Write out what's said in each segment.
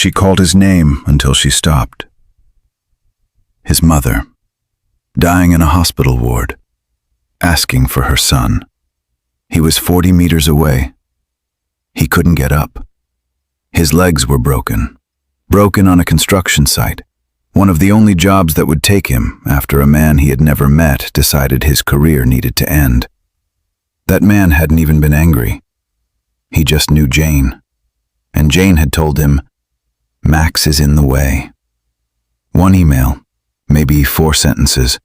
She called his name until she stopped. His mother, dying in a hospital ward, asking for her son. He was 40 meters away. He couldn't get up. His legs were broken on a construction site, one of the only jobs that would take him after a man he had never met decided his career needed to end. That man hadn't even been angry. He just knew Jane, and Jane had told him, "Max is in the way." One email, maybe 4 sentences,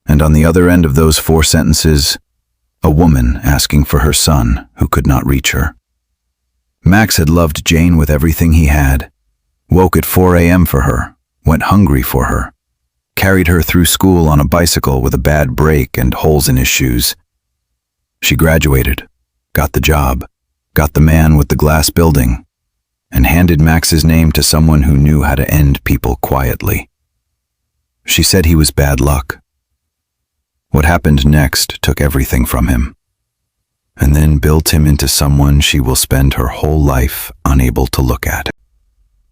and on the other end of those 4 sentences, a woman asking for her son who could not reach her. Max had loved Jane with everything he had, woke at 4 a.m. for her, went hungry for her, carried her through school on a bicycle with a bad brake and holes in his shoes. She graduated, got the job, got the man with the glass building, and handed Max's name to someone who knew how to end people quietly. She said he was bad luck. What happened next took everything from him, and then built him into someone she will spend her whole life unable to look at.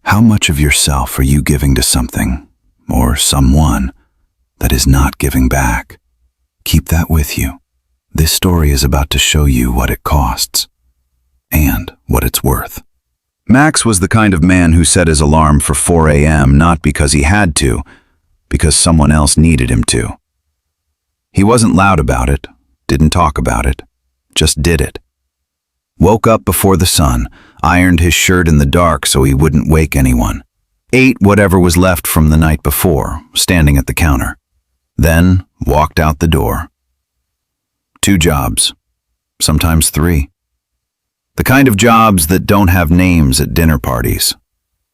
How much of yourself are you giving to something, or someone, that is not giving back? Keep that with you. This story is about to show you what it costs, and what it's worth. Max was the kind of man who set his alarm for 4 a.m. not because he had to, because someone else needed him to. He wasn't loud about it, didn't talk about it, just did it. Woke up before the sun, ironed his shirt in the dark so he wouldn't wake anyone, ate whatever was left from the night before, standing at the counter, then walked out the door. 2 jobs, sometimes 3. The kind of jobs that don't have names at dinner parties.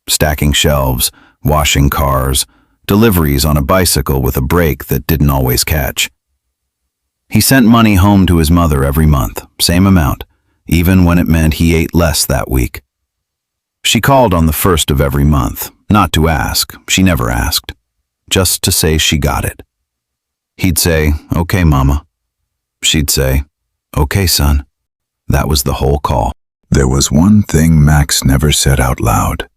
Stacking shelves, washing cars, deliveries on a bicycle with a brake that didn't always catch. He sent money home to his mother every month, same amount, even when it meant he ate less that week. She called on the 1st of every month, not to ask, she never asked, just to say she got it. He'd say, "Okay, Mama." She'd say, "Okay, son." That was the whole call. There was one thing Max never said out loud,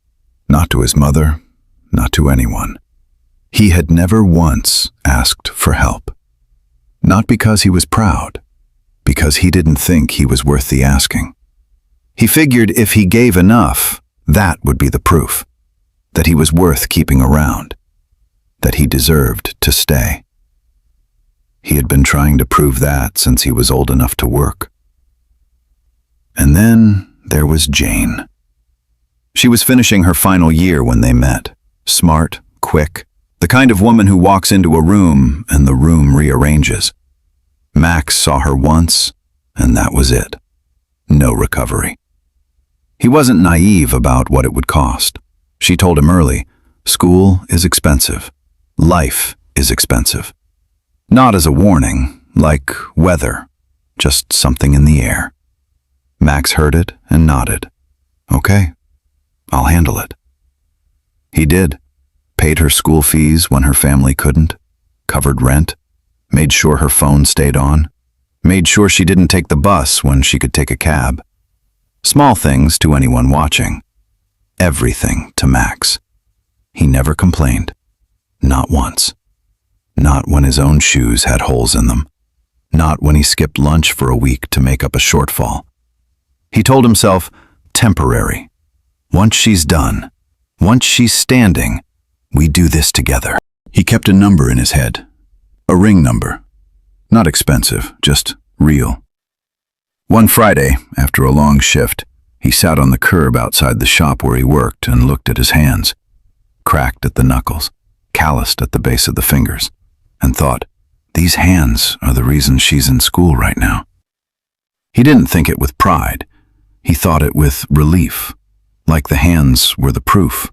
not to his mother, not to anyone. He had never once asked for help. Not because he was proud, because he didn't think he was worth the asking. He figured if he gave enough, that would be the proof, that he was worth keeping around, that he deserved to stay. He had been trying to prove that since he was old enough to work. And then there was Jane. She was finishing her final year when they met, smart, quick, the kind of woman who walks into a room and the room rearranges. Max saw her once, and that was it. No recovery. He wasn't naive about what it would cost. She told him early, school is expensive. Life is expensive. Not as a warning, like weather, just something in the air. Max heard it and nodded. Okay, I'll handle it. He did. Paid her school fees when her family couldn't, covered rent, made sure her phone stayed on, made sure she didn't take the bus when she could take a cab. Small things to anyone watching. Everything to Max. He never complained. Not once. Not when his own shoes had holes in them. Not when he skipped lunch for a week to make up a shortfall. He told himself, temporary. Once she's done, once she's standing, we do this together. He kept a number in his head. A ring number. Not expensive, just real. One Friday, after a long shift, he sat on the curb outside the shop where he worked and looked at his hands, cracked at the knuckles, calloused at the base of the fingers, and thought, these hands are the reason she's in school right now. He didn't think it with pride. He thought it with relief, like the hands were the proof,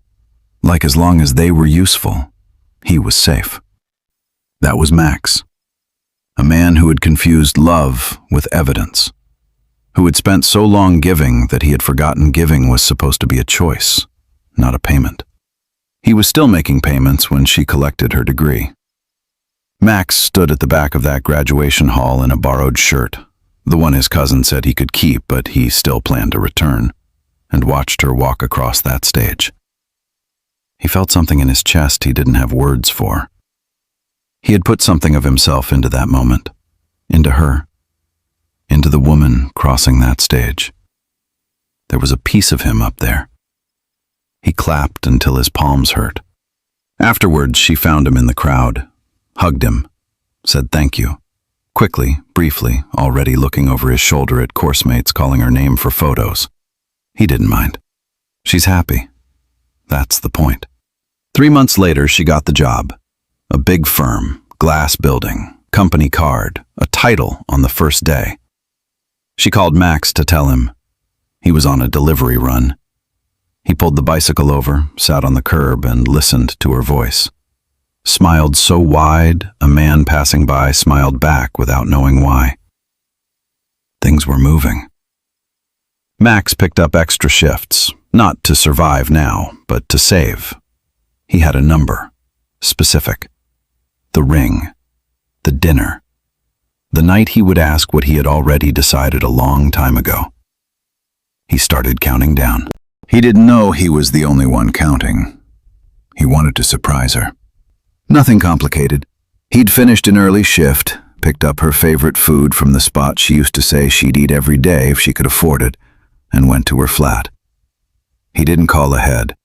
like as long as they were useful, he was safe. That was Max, a man who had confused love with evidence, who had spent so long giving that he had forgotten giving was supposed to be a choice, not a payment. He was still making payments when she collected her degree. Max stood at the back of that graduation hall in a borrowed shirt, the one his cousin said he could keep but he still planned to return, and watched her walk across that stage. He felt something in his chest he didn't have words for. He had put something of himself into that moment, into her, into the woman crossing that stage. There was a piece of him up there. He clapped until his palms hurt. Afterwards, she found him in the crowd, hugged him, said thank you, quickly, briefly, already looking over his shoulder at course mates calling her name for photos. He didn't mind. She's happy. That's the point. 3 months later, she got the job. A big firm, glass building, company card, a title on the first day. She called Max to tell him. He was on a delivery run. He pulled the bicycle over, sat on the curb, and listened to her voice. Smiled so wide, a man passing by smiled back without knowing why. Things were moving. Max picked up extra shifts, not to survive now, but to save. He had a number, specific. The ring, the dinner, the night he would ask what he had already decided a long time ago. He started counting down. He didn't know he was the only one counting. He wanted to surprise her. Nothing complicated. He'd finished an early shift, picked up her favorite food from the spot she used to say she'd eat every day if she could afford it, and went to her flat. He didn't call ahead.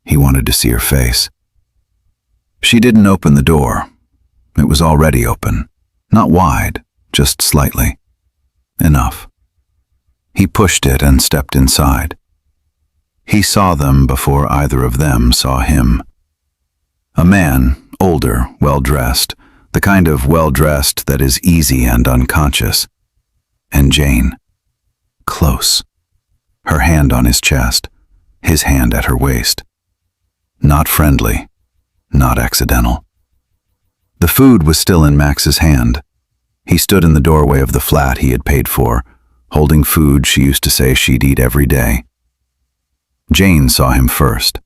He wanted to see her face. She didn't open the door. It was already open. Not wide, just slightly. Enough. He pushed it and stepped inside. He saw them before either of them saw him. A man, older, well-dressed, the kind of well-dressed that is easy and unconscious. And Jane. Close. Her hand on his chest, his hand at her waist. Not friendly, not accidental. The food was still in Max's hand. He stood in the doorway of the flat he had paid for, holding food she used to say she'd eat every day. Jane saw him first.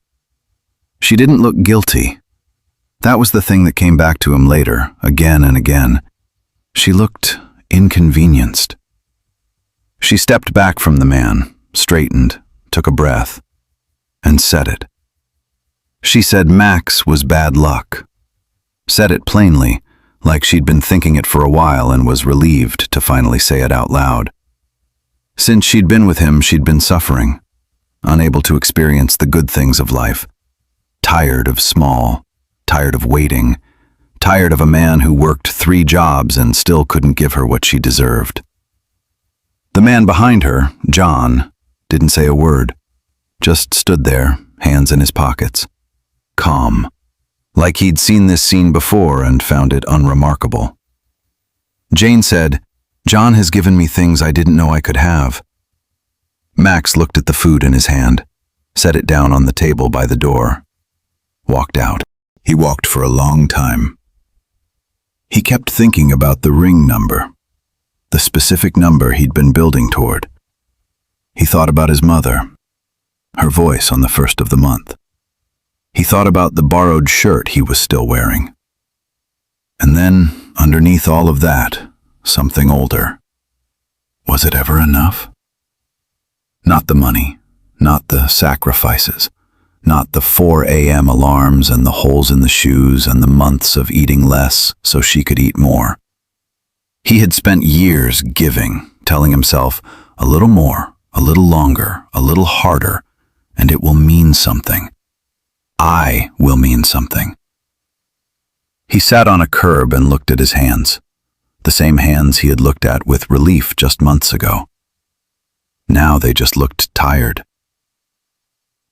She didn't look guilty. That was the thing that came back to him later, again and again. She looked inconvenienced. She stepped back from the man, straightened, took a breath, and said it. She said Max was bad luck. Said it plainly, like she'd been thinking it for a while and was relieved to finally say it out loud. Since she'd been with him, she'd been suffering, unable to experience the good things of life, tired of small, tired of waiting, tired of a man who worked 3 jobs and still couldn't give her what she deserved. The man behind her, John, didn't say a word, just stood there, hands in his pockets, calm, like he'd seen this scene before and found it unremarkable. Jane said, "John has given me things I didn't know I could have." Max looked at the food in his hand, set it down on the table by the door, walked out. He walked for a long time. He kept thinking about the ring number, the specific number he'd been building toward. He thought about his mother, her voice on the first of the month. He thought about the borrowed shirt he was still wearing. And then, underneath all of that, something older. Was it ever enough? Not the money, not the sacrifices, not the 4 a.m. alarms and the holes in the shoes and the months of eating less so she could eat more. He had spent years giving, telling himself, a little more, a little longer, a little harder, and it will mean something. I will mean something. He sat on a curb and looked at his hands, the same hands he had looked at with relief just months ago. Now they just looked tired.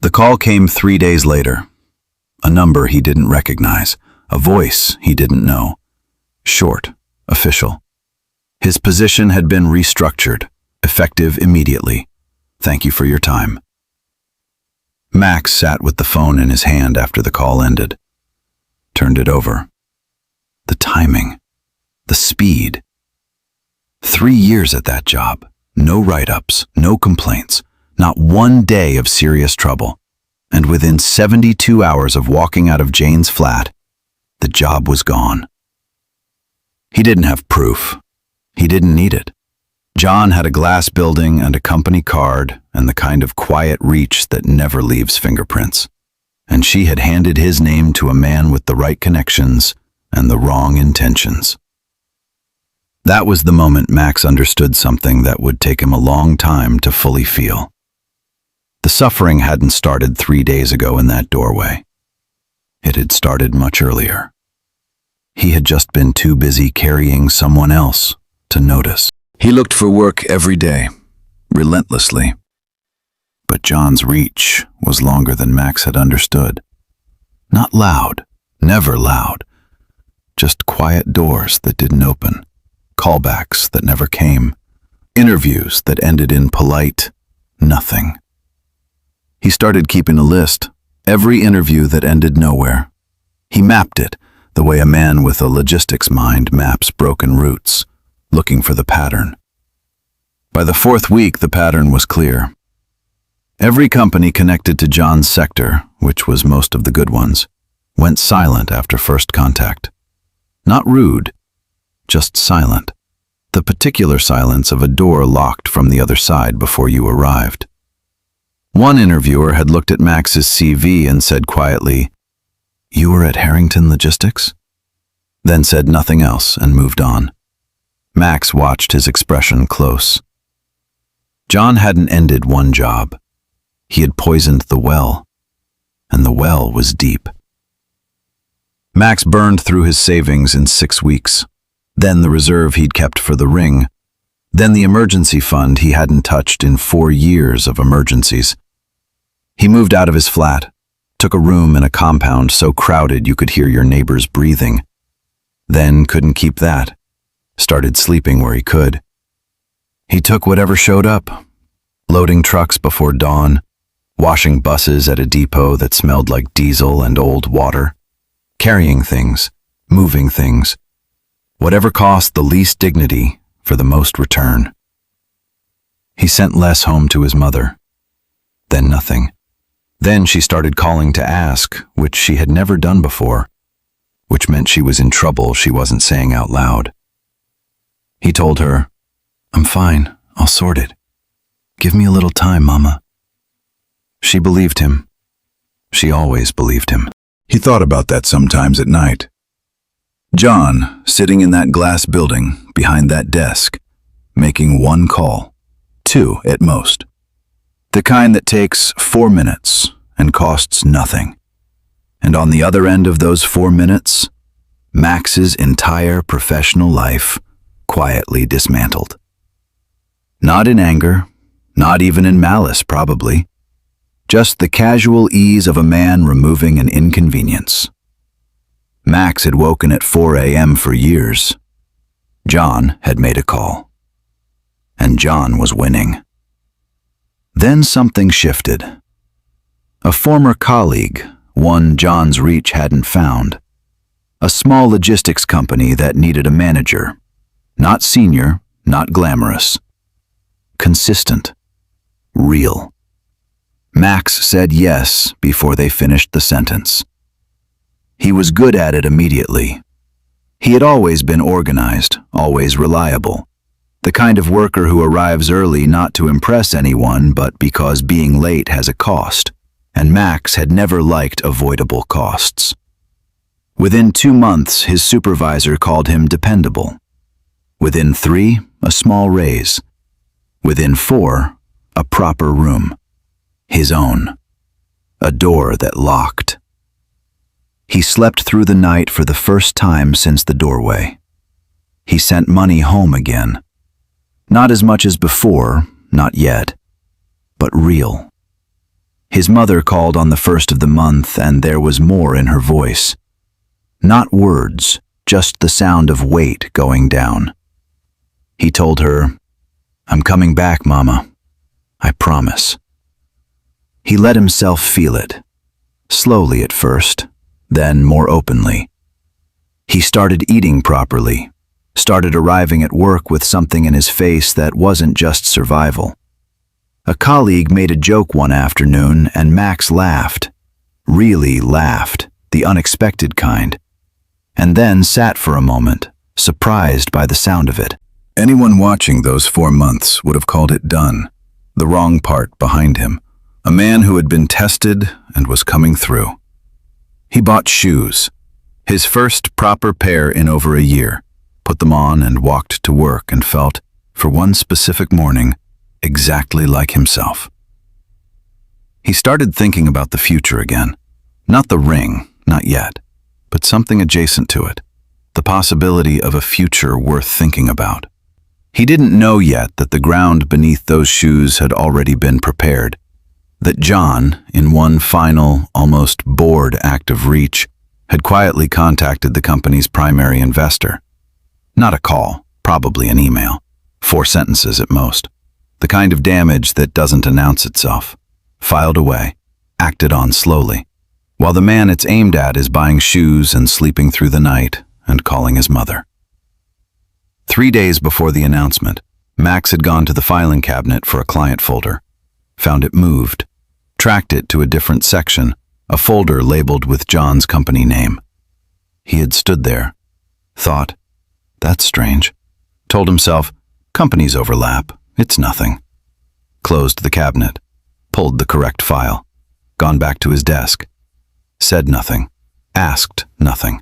The call came 3 days later. A number he didn't recognize, a voice he didn't know. Short, official. His position had been restructured, effective immediately. Thank you for your time. Max sat with the phone in his hand after the call ended. Turned it over. The timing. The speed. 3 years at that job. No write-ups, no complaints, not one day of serious trouble. And within 72 hours of walking out of Jane's flat, the job was gone. He didn't have proof. He didn't need it. John had a glass building and a company card and the kind of quiet reach that never leaves fingerprints. and she had handed his name to a man with the right connections and the wrong intentions. That was the moment Max understood something that would take him a long time to fully feel. The suffering hadn't started 3 days ago in that doorway. It had started much earlier. He had just been too busy carrying someone else to notice. He looked for work every day, relentlessly. But John's reach was longer than Max had understood. Not loud, never loud. Just quiet doors that didn't open, callbacks that never came, interviews that ended in polite nothing. He started keeping a list, every interview that ended nowhere. He mapped it, the way a man with a logistics mind maps broken routes, looking for the pattern. By the 4th week, the pattern was clear. Every company connected to John's sector, which was most of the good ones, went silent after first contact. Not rude, just silent. The particular silence of a door locked from the other side before you arrived. One interviewer had looked at Max's CV and said quietly, "You were at Harrington Logistics?" Then said nothing else and moved on. Max watched his expression close. John hadn't ended one job. He had poisoned the well, and the well was deep. Max burned through his savings in 6 weeks, then the reserve he'd kept for the ring, then the emergency fund he hadn't touched in 4 years of emergencies. He moved out of his flat, took a room in a compound so crowded you could hear your neighbors breathing. Then couldn't keep that, started sleeping where he could. He took whatever showed up, loading trucks before dawn, washing buses at a depot that smelled like diesel and old water, carrying things, moving things, whatever cost the least dignity for the most return. He sent less home to his mother, then nothing. Then she started calling to ask, which she had never done before, which meant she was in trouble she wasn't saying out loud. He told her, "I'm fine, I'll sort it. Give me a little time, Mama." She believed him. She always believed him. He thought about that sometimes at night. John, sitting in that glass building behind that desk, making 1 call, 2 at most. The kind that takes 4 minutes and costs nothing. And on the other end of those 4 minutes, Max's entire professional life quietly dismantled. Not in anger, not even in malice probably, just the casual ease of a man removing an inconvenience. Max had woken at 4 a.m. for years. John had made a call. And John was winning. Then something shifted. A former colleague, one John's reach hadn't found. A small logistics company that needed a manager. Not senior, not glamorous. Consistent. Real. Max said yes before they finished the sentence. He was good at it immediately. He had always been organized, always reliable. The kind of worker who arrives early not to impress anyone, but because being late has a cost, and Max had never liked avoidable costs. Within 2 months, his supervisor called him dependable. Within 3, a small raise. Within 4, a proper room. His own. A door that locked. He slept through the night for the first time since the doorway. He sent money home again. Not as much as before, not yet, but real. His mother called on the 1st of the month, and there was more in her voice. Not words, just the sound of weight going down. He told her, "I'm coming back, Mama. I promise." He let himself feel it, slowly at first, then more openly. He started eating properly, started arriving at work with something in his face that wasn't just survival. A colleague made a joke one afternoon, and Max laughed, really laughed, the unexpected kind, and then sat for a moment, surprised by the sound of it. Anyone watching those 4 months would have called it done, the wrong part behind him, A man who had been tested and was coming through. He bought shoes, his first proper pair in over a year, put them on and walked to work and felt, for one specific morning, exactly like himself. He started thinking about the future again. Not the ring, not yet, but something adjacent to it. The possibility of a future worth thinking about. He didn't know yet that the ground beneath those shoes had already been prepared, that John, in one final, almost bored act of reach, had quietly contacted the company's primary investor. Not a call, probably an email. 4 sentences at most. The kind of damage that doesn't announce itself. Filed away, acted on slowly, while the man it's aimed at is buying shoes and sleeping through the night and calling his mother. 3 days before the announcement, Max had gone to the filing cabinet for a client folder, found it moved, tracked it to a different section, a folder labeled with John's company name. He had stood there, thought, that's strange, told himself, companies overlap, it's nothing. Closed the cabinet, pulled the correct file, gone back to his desk, said nothing, asked nothing.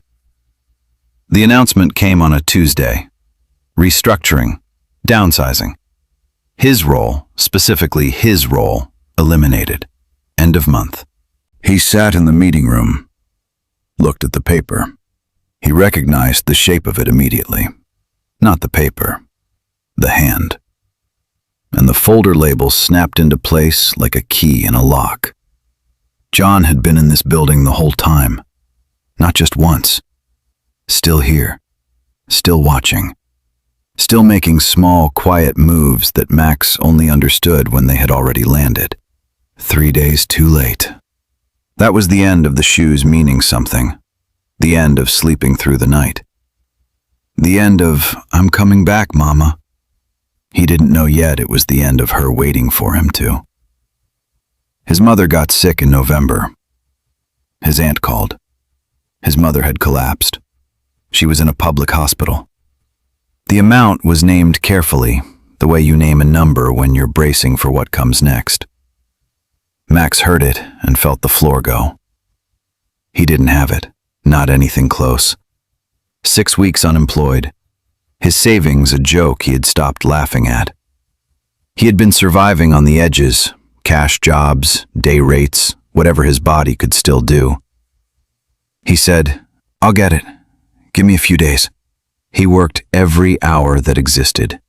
The announcement came on a Tuesday. Restructuring, downsizing. His role, specifically his role, eliminated. End of month. He sat in the meeting room, looked at the paper. He recognized the shape of it immediately. Not the paper, the hand. And the folder label snapped into place like a key in a lock. John had been in this building the whole time. Not just once. Still here. Still watching. Still making small, quiet moves that Max only understood when they had already landed. 3 days too late. That was the end of the shoes meaning something. The end of sleeping through the night. The end of, I'm coming back, Mama. He didn't know yet it was the end of her waiting for him to. His mother got sick in November. His aunt called. His mother had collapsed. She was in a public hospital. The amount was named carefully, the way you name a number when you're bracing for what comes next. Max heard it and felt the floor go. He didn't have it, not anything close. 6 weeks unemployed. His savings a joke he had stopped laughing at. He had been surviving on the edges, cash jobs, day rates, whatever his body could still do. He said, I'll get it. Give me a few days. He worked every hour that existed.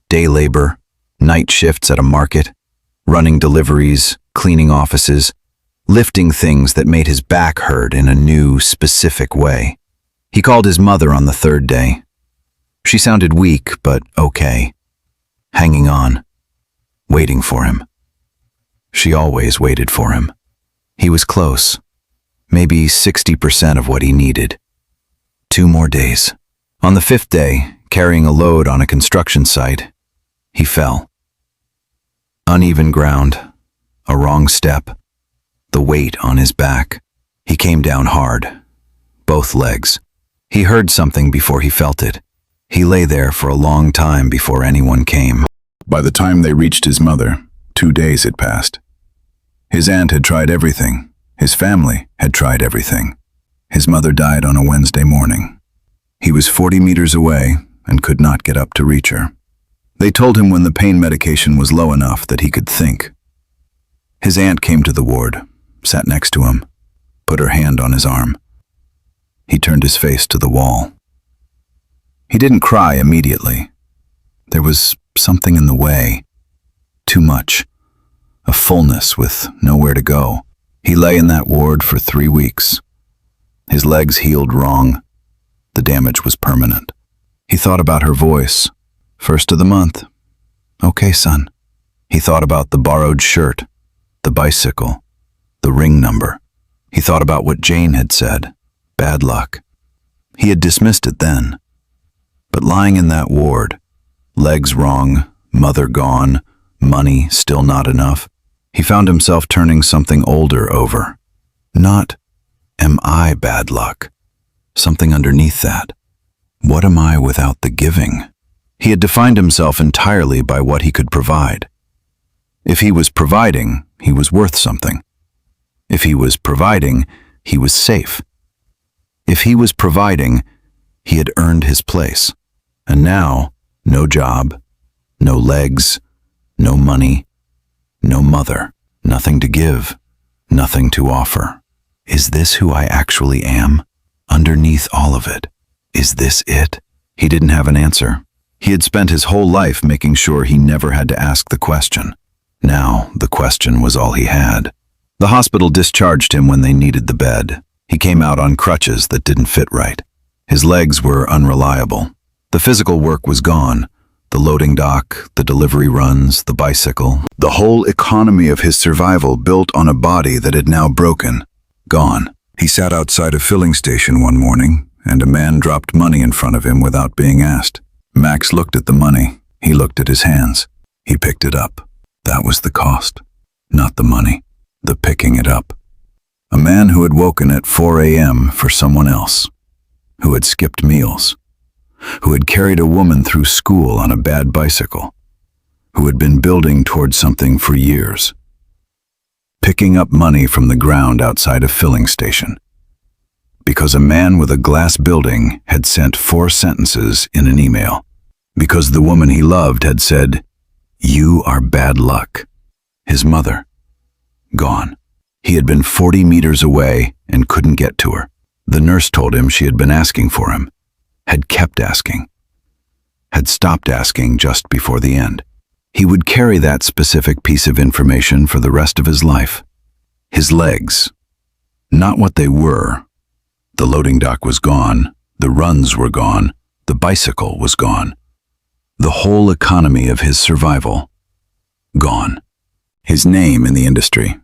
Day labor, night shifts at a market, running deliveries, cleaning offices, lifting things that made his back hurt in a new, specific way. He called his mother on the 3rd day. She sounded weak, but okay. Hanging on. Waiting for him. She always waited for him. He was close. Maybe 60% of what he needed. 2 more days. On the 5th day, carrying a load on a construction site, he fell. Uneven ground, a wrong step, the weight on his back. He came down hard, both legs. He heard something before he felt it. He lay there for a long time before anyone came. By the time they reached his mother, 2 days had passed. His aunt had tried everything. His family had tried everything. His mother died on a Wednesday morning. He was 40 meters away and could not get up to reach her. They told him when the pain medication was low enough that he could think. His aunt came to the ward, sat next to him, put her hand on his arm. He turned his face to the wall. He didn't cry immediately. There was something in the way. Too much. A fullness with nowhere to go. He lay in that ward for 3 weeks. His legs healed wrong. The damage was permanent. He thought about her voice. 1st of the month. Okay, son. He thought about the borrowed shirt, the bicycle, the ring number. He thought about what Jane had said. Bad luck. He had dismissed it then. But lying in that ward, legs wrong, mother gone, money still not enough, he found himself turning something older over. Not, am I bad luck? Something underneath that. What am I without the giving? He had defined himself entirely by what he could provide. If he was providing, he was worth something. If he was providing, he was safe. If he was providing, he had earned his place. And now, no job, no legs, no money, no mother, nothing to give, nothing to offer. Is this who I actually am? Underneath all of it, is this it? He didn't have an answer. He had spent his whole life making sure he never had to ask the question. Now, the question was all he had. The hospital discharged him when they needed the bed. He came out on crutches that didn't fit right. His legs were unreliable. The physical work was gone. The loading dock, the delivery runs, the bicycle. The whole economy of his survival built on a body that had now broken. Gone. He sat outside a filling station one morning, and a man dropped money in front of him without being asked. Max looked at the money. He looked at his hands. He picked it up. That was the cost. Not the money. The picking it up. A man who had woken at 4 a.m. for someone else. Who had skipped meals. Who had carried a woman through school on a bad bicycle. Who had been building towards something for years. Picking up money from the ground outside a filling station. Because a man with a glass building had sent 4 sentences in an email. Because the woman he loved had said, "You are bad luck." His mother. Gone. He had been 40 meters away and couldn't get to her. The nurse told him she had been asking for him. Had kept asking. Had stopped asking just before the end. He would carry that specific piece of information for the rest of his life. His legs. Not what they were. The loading dock was gone. The runs were gone. The bicycle was gone. The whole economy of his survival. Gone. His name in the industry.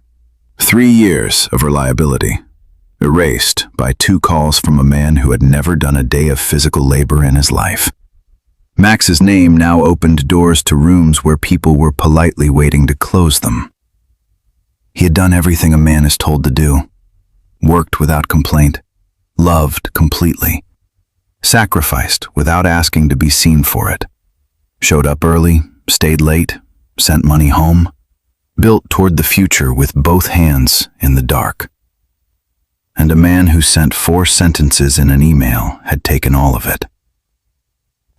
3 years of reliability. Erased by 2 calls from a man who had never done a day of physical labor in his life. Max's name now opened doors to rooms where people were politely waiting to close them. He had done everything a man is told to do. Worked without complaint. Loved completely. Sacrificed without asking to be seen for it. Showed up early, stayed late, sent money home. Built toward the future with both hands in the dark. And a man who sent 4 sentences in an email had taken all of it.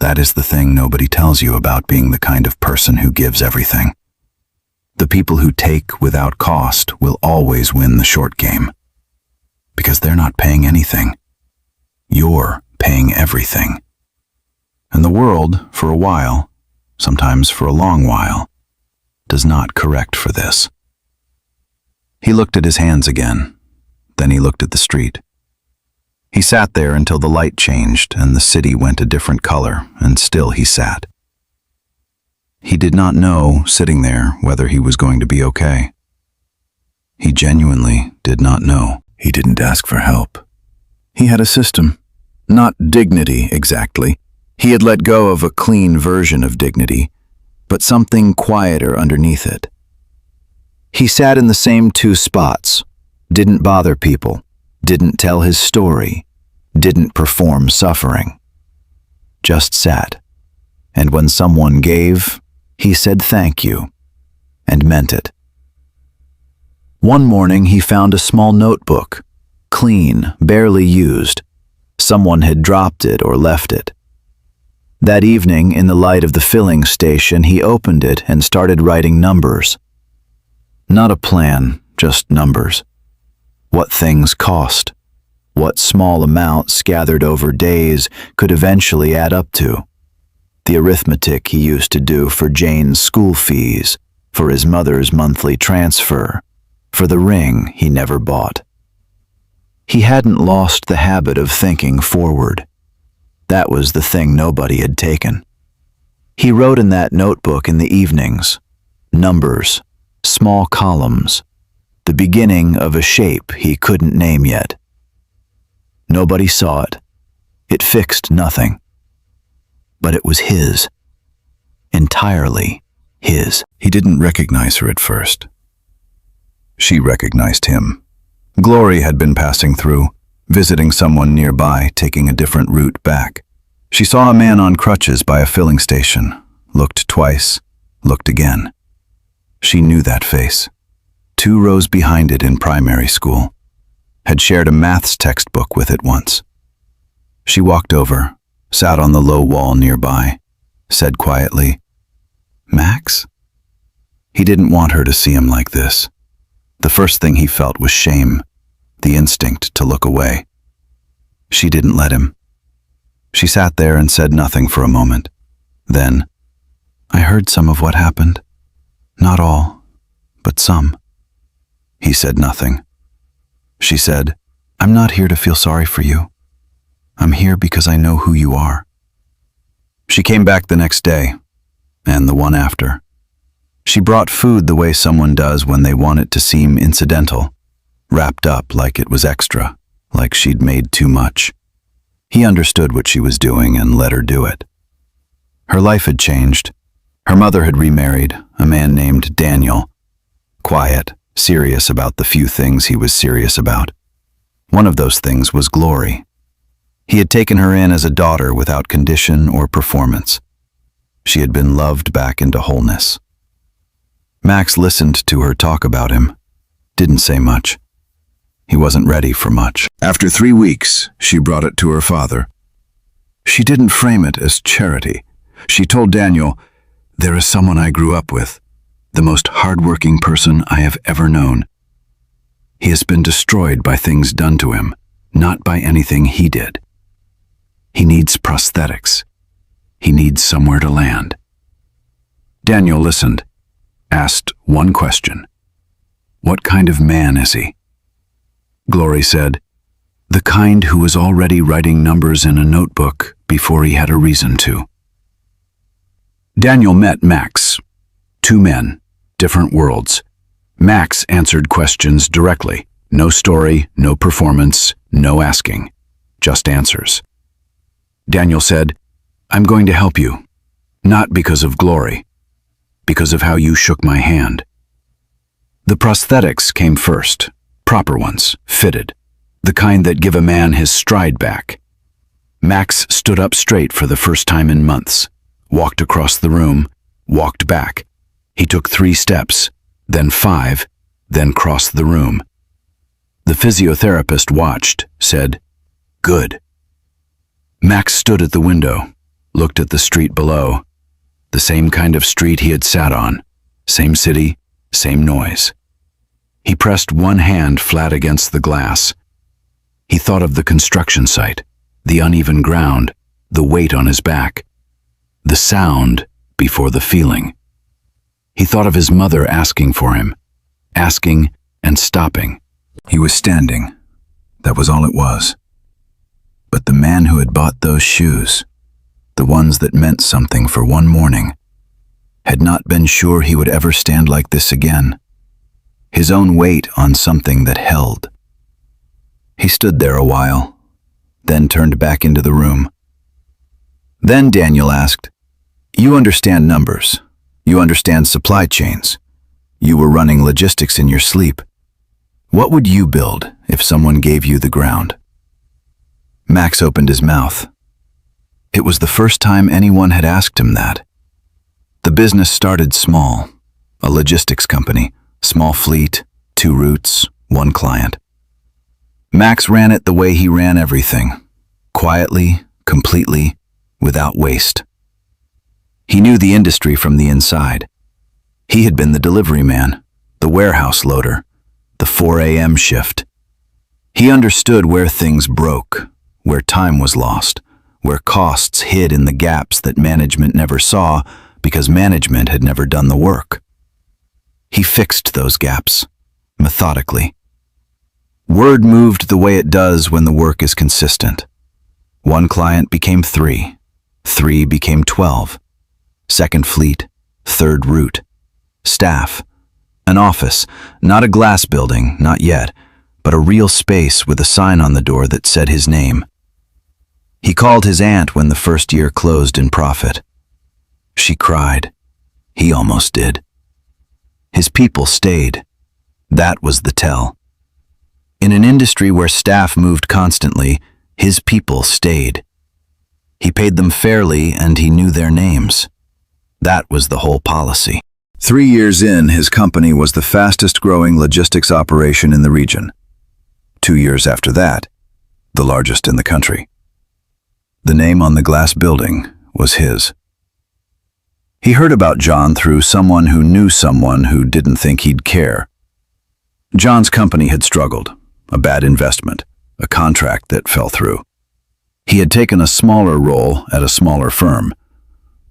That is the thing nobody tells you about being the kind of person who gives everything. The people who take without cost will always win the short game. Because they're not paying anything. You're paying everything. And the world, for a while, sometimes for a long while, does not correct for this. He looked at his hands again. Then he looked at the street. He sat there until the light changed and the city went a different color, and still he sat. He did not know, sitting there, whether he was going to be okay. He genuinely did not know. He didn't ask for help. He had a system. Not dignity, exactly. He had let go of a clean version of dignity, but something quieter underneath it. He sat in the same 2 spots, didn't bother people, didn't tell his story, didn't perform suffering. Just sat. And when someone gave, he said thank you, and meant it. One morning he found a small notebook, clean, barely used. Someone had dropped it or left it. That evening, in the light of the filling station, he opened it and started writing numbers. Not a plan, just numbers. What things cost. What small amounts gathered over days could eventually add up to. The arithmetic he used to do for Jane's school fees, for his mother's monthly transfer, for the ring he never bought. He hadn't lost the habit of thinking forward. That was the thing nobody had taken. He wrote in that notebook in the evenings. Numbers, small columns, the beginning of a shape he couldn't name yet. Nobody saw it. It fixed nothing. But it was his. Entirely his. He didn't recognize her at first. She recognized him. Glory had been passing through, visiting someone nearby, taking a different route back. She saw a man on crutches by a filling station, looked twice, looked again. She knew that face. 2 rows behind it in primary school. Had shared a maths textbook with it once. She walked over, sat on the low wall nearby, said quietly, "Max?" He didn't want her to see him like this. The first thing he felt was shame, the instinct to look away. She didn't let him. She sat there and said nothing for a moment. Then, "I heard some of what happened. Not all, but some." He said nothing. She said, "I'm not here to feel sorry for you. I'm here because I know who you are." She came back the next day, and the one after. She brought food the way someone does when they want it to seem incidental, wrapped up like it was extra, like she'd made too much. He understood what she was doing and let her do it. Her life had changed. Her mother had remarried, a man named Daniel. Quiet, serious about the few things he was serious about. One of those things was glory. He had taken her in as a daughter without condition or performance. She had been loved back into wholeness. Max listened to her talk about him, didn't say much. He wasn't ready for much. After 3 weeks, she brought it to her father. She didn't frame it as charity. She told Daniel, "There is someone I grew up with, the most hardworking person I have ever known. He has been destroyed by things done to him, not by anything he did. He needs prosthetics. He needs somewhere to land." Daniel listened, asked one question. "What kind of man is he?" Glory said, "The kind who was already writing numbers in a notebook before he had a reason to." Daniel met Max. 2 men, different worlds. Max answered questions directly. No story, no performance, no asking. Just answers. Daniel said, "I'm going to help you. Not because of glory. Because of how you shook my hand." The prosthetics came first. Proper ones, fitted. The kind that give a man his stride back. Max stood up straight for the first time in months. Walked across the room, walked back. He took 3 steps, then 5, then crossed the room. The physiotherapist watched, said, "Good." Max stood at the window, looked at the street below. The same kind of street he had sat on, same city, same noise. He pressed one hand flat against the glass. He thought of the construction site, the uneven ground, the weight on his back, the sound before the feeling. He thought of his mother asking for him, asking and stopping. He was standing. That was all it was. But the man who had bought those shoes, the ones that meant something for one morning, had not been sure he would ever stand like this again. His own weight on something that held. He stood there a while, then turned back into the room. Then Daniel asked, "You understand numbers. You understand supply chains. You were running logistics in your sleep. What would you build if someone gave you the ground?" Max opened his mouth. It was the first time anyone had asked him that. The business started small, a logistics company, small fleet, 2 routes, 1 client. Max ran it the way he ran everything, quietly, completely, without waste. He knew the industry from the inside. He had been the delivery man, the warehouse loader, the 4 a.m. shift. He understood where things broke, where time was lost, where costs hid in the gaps that management never saw because management had never done the work. He fixed those gaps, methodically. Word moved the way it does when the work is consistent. 1 client became 3, 3 became 12. Second fleet, 3rd route. Staff, an office, not a glass building, not yet, but a real space with a sign on the door that said his name. He called his aunt when the first year closed in profit. She cried. He almost did. His people stayed. That was the tell. In an industry where staff moved constantly, his people stayed. He paid them fairly and he knew their names. That was the whole policy. 3 years in, his company was the fastest-growing logistics operation in the region. 2 years after that, the largest in the country. The name on the glass building was his. He heard about John through someone who knew someone who didn't think he'd care. John's company had struggled, a bad investment, a contract that fell through. He had taken a smaller role at a smaller firm.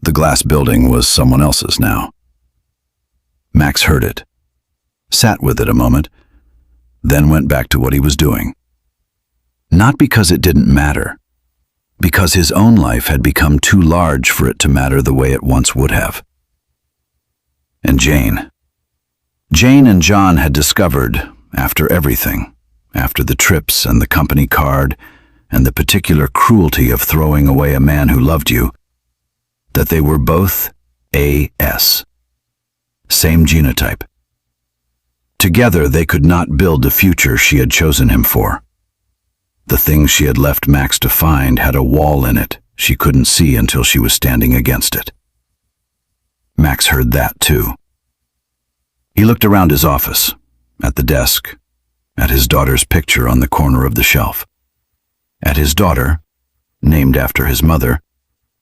The glass building was someone else's now. Max heard it, sat with it a moment, then went back to what he was doing. Not because it didn't matter, because his own life had become too large for it to matter the way it once would have. And Jane and John had discovered, after everything, after the trips and the company card and the particular cruelty of throwing away a man who loved you, that they were both AS. Same genotype. Together they could not build the future she had chosen him for. The thing she had left Max to find had a wall in it she couldn't see until she was standing against it. Max heard that too. He looked around his office, at the desk, at his daughter's picture on the corner of the shelf, at his daughter, named after his mother,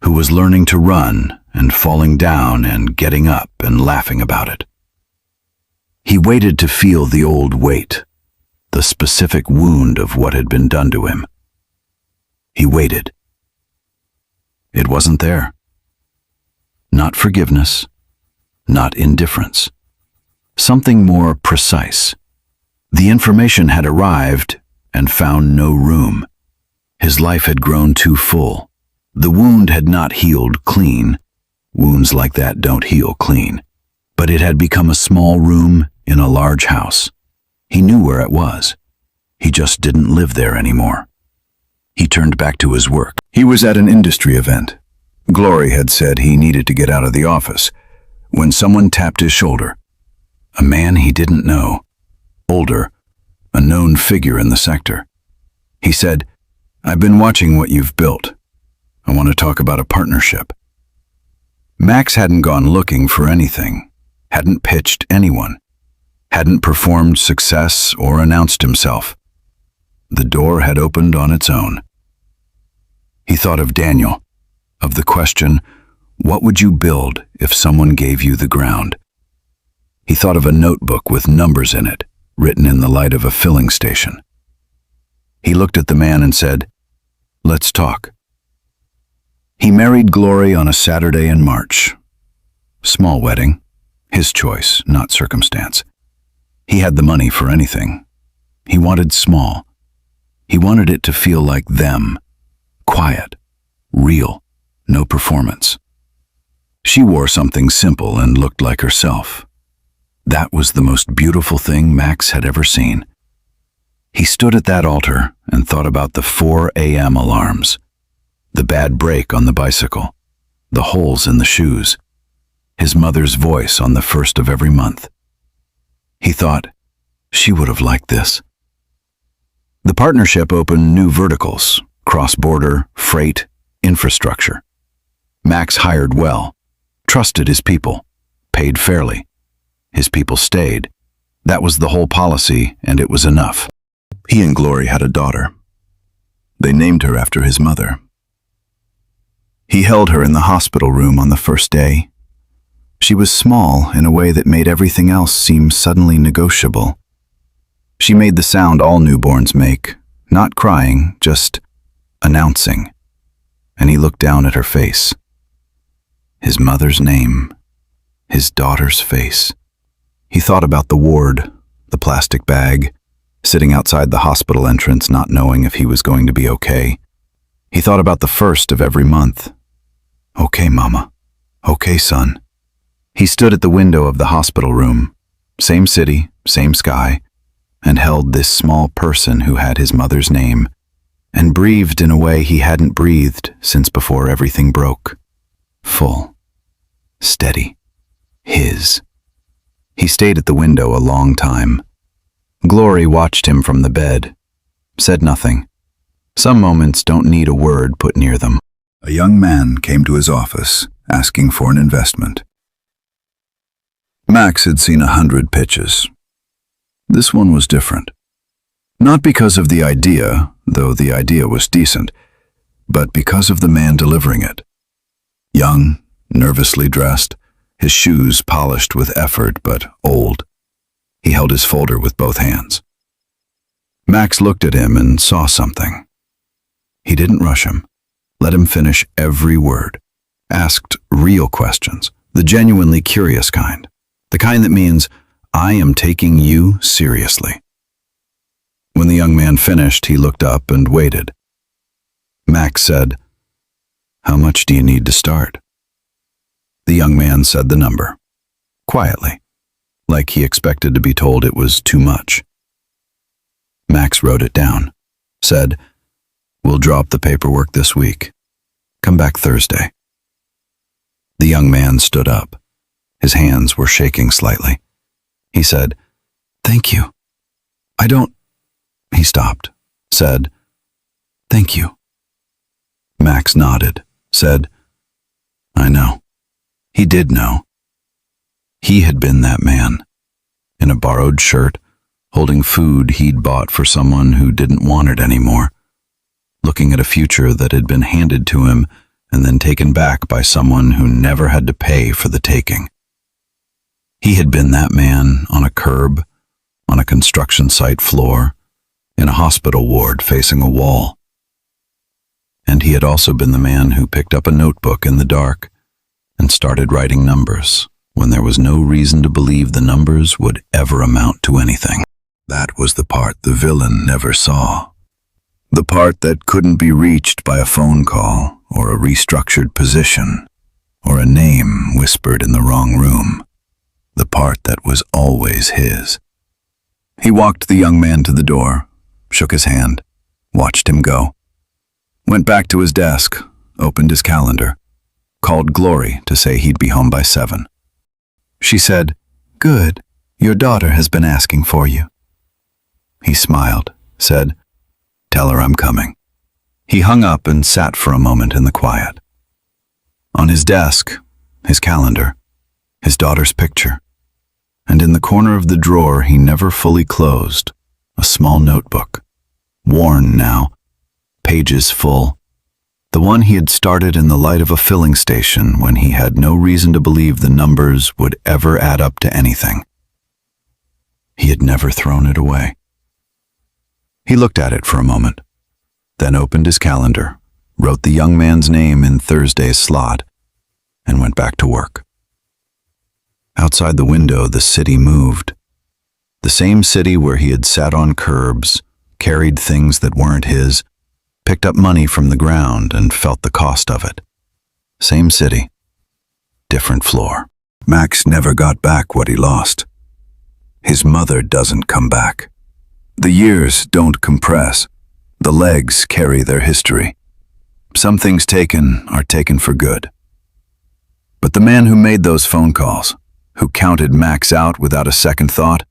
who was learning to run and falling down and getting up and laughing about it. He waited to feel the old weight, the specific wound of what had been done to him. He waited. It wasn't there. Not forgiveness, not indifference. Something more precise. The information had arrived and found no room. His life had grown too full. The wound had not healed clean. Wounds like that don't heal clean. But it had become a small room in a large house. He knew where it was. He just didn't live there anymore. He turned back to his work. He was at an industry event. Glory had said he needed to get out of the office when someone tapped his shoulder. A man he didn't know. Older, a known figure in the sector. He said, "I've been watching what you've built. I want to talk about a partnership." Max hadn't gone looking for anything, hadn't pitched anyone, hadn't performed success or announced himself. The door had opened on its own. He thought of Daniel, of the question, what would you build if someone gave you the ground? He thought of a notebook with numbers in it, written in the light of a filling station. He looked at the man and said, "Let's talk." He married Glory on a Saturday in March. Small wedding, his choice, not circumstance. He had the money for anything. He wanted small. He wanted it to feel like them, quiet, real, no performance. She wore something simple and looked like herself. That was the most beautiful thing Max had ever seen. He stood at that altar and thought about the 4 a.m. alarms, the bad brake on the bicycle, the holes in the shoes, his mother's voice on the first of every month. He thought, she would have liked this. The partnership opened new verticals, cross-border, freight, infrastructure. Max hired well, trusted his people, paid fairly. His people stayed. That was the whole policy, and it was enough. He and Glory had a daughter. They named her after his mother. He held her in the hospital room on the first day. She was small in a way that made everything else seem suddenly negotiable. She made the sound all newborns make, not crying, just announcing. And he looked down at her face. His mother's name, his daughter's face. He thought about the ward, the plastic bag, sitting outside the hospital entrance not knowing if he was going to be okay. He thought about the first of every month. Okay, Mama. Okay, son. He stood at the window of the hospital room, same city, same sky, and held this small person who had his mother's name, and breathed in a way he hadn't breathed since before everything broke. Full. Steady. His. He stayed at the window a long time. Glory watched him from the bed, said nothing. Some moments don't need a word put near them. A young man came to his office, asking for an investment. Max had seen 100 pitches. This one was different. Not because of the idea, though the idea was decent, but because of the man delivering it. Young, nervously dressed, his shoes polished with effort but old. He held his folder with both hands. Max looked at him and saw something. He didn't rush him, let him finish every word, asked real questions, the genuinely curious kind, the kind that means, I am taking you seriously. When the young man finished, he looked up and waited. Max said, "How much do you need to start?" The young man said the number, quietly, like he expected to be told it was too much. Max wrote it down, said, "We'll drop the paperwork this week. Come back Thursday." The young man stood up. His hands were shaking slightly. He said, "Thank you. I don't—" He stopped, said, "Thank you." Max nodded, said, "I know." He did know. He had been that man, in a borrowed shirt, holding food he'd bought for someone who didn't want it anymore, looking at a future that had been handed to him and then taken back by someone who never had to pay for the taking. He had been that man on a curb, on a construction site floor, in a hospital ward facing a wall. And he had also been the man who picked up a notebook in the dark and started writing numbers when there was no reason to believe the numbers would ever amount to anything. That was the part the villain never saw. The part that couldn't be reached by a phone call or a restructured position or a name whispered in the wrong room. The part that was always his. He walked the young man to the door, shook his hand, watched him go, went back to his desk, opened his calendar, called Glory to say he'd be home by 7. She said, "Good, your daughter has been asking for you." He smiled, said, "Tell her I'm coming." He hung up and sat for a moment in the quiet. On his desk, his calendar, his daughter's picture, and in the corner of the drawer he never fully closed, a small notebook, worn now, pages full, the one he had started in the light of a filling station when he had no reason to believe the numbers would ever add up to anything. He had never thrown it away. He looked at it for a moment, then opened his calendar, wrote the young man's name in Thursday's slot, and went back to work. Outside the window, the city moved. The same city where he had sat on curbs, carried things that weren't his, picked up money from the ground and felt the cost of it. Same city, different floor. Max never got back what he lost. His mother doesn't come back. The years don't compress. The legs carry their history. Some things taken are taken for good. But the man who made those phone calls, who counted Max out without a second thought,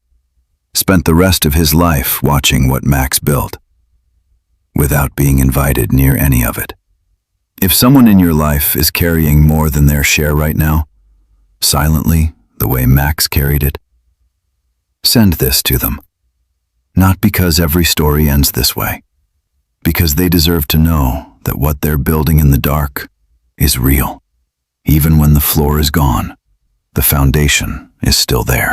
spent the rest of his life watching what Max built, without being invited near any of it. If someone in your life is carrying more than their share right now, silently, the way Max carried it, send this to them. Not because every story ends this way, because they deserve to know that what they're building in the dark is real. Even when the floor is gone, the foundation is still there.